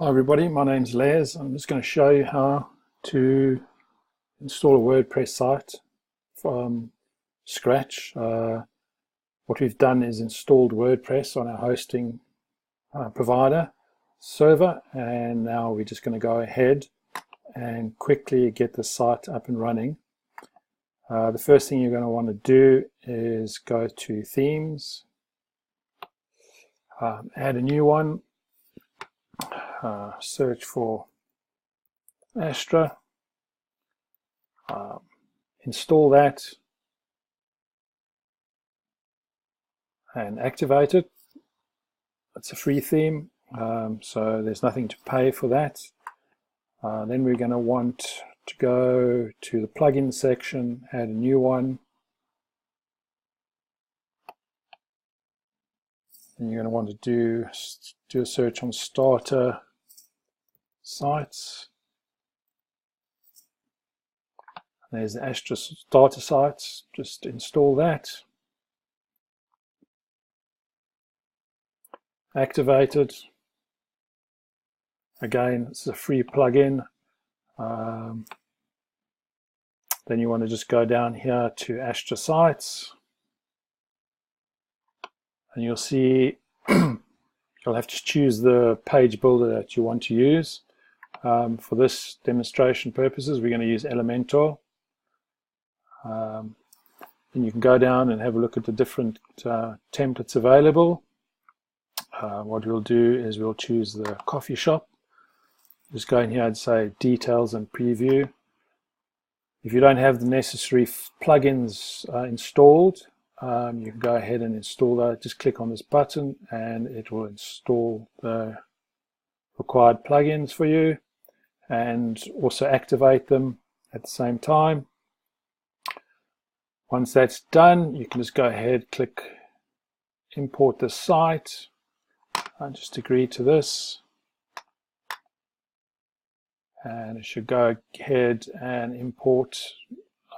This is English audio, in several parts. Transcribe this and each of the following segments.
Hi everybody, my name's Les. I'm just going to show you how to install a WordPress site from scratch. What we've done is installed WordPress on our hosting provider server, and now we're just going to go ahead and quickly get the site up and running. The first thing you're going to want to do is go to Themes, add a new one. Search for Astra, install that and activate it. It's a free theme, so there's nothing to pay for that. Then we're going to want to go to the plugin section, add a new one, and you're going to want to do a search on starter sites. There's the Astra starter sites. Just install that, activate it. Again, it's a free plugin. Then you want to just go down here to Astra sites, and you'll see you'll have to choose the page builder that you want to use. For this demonstration purposes, we're going to use Elementor. And you can go down and have a look at the different templates available. What we'll do is we'll choose the coffee shop. Just go in here and say details and preview. If you don't have the necessary plugins installed, you can go ahead and install that. Just click on this button and it will install the required plugins for you and also activate them at the same time. Once that's done, you can just go ahead, click import the site, and just agree to this, and it should go ahead and import.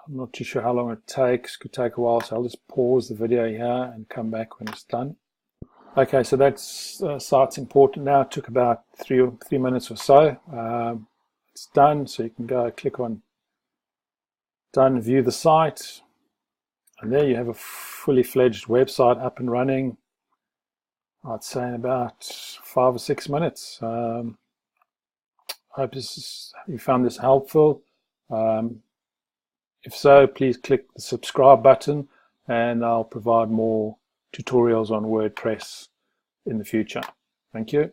I'm not too sure how long it takes. Could take a while, so I'll just pause the video here and come back when it's done. Okay, so that's site's important now. It took about three minutes or so. It's done, so you can go click on done, view the site, and there you have a fully fledged website up and running. I'd say in about 5 or 6 minutes. I hope you found this helpful. If so, please click the subscribe button, and I'll provide more tutorials on WordPress in the future. Thank you.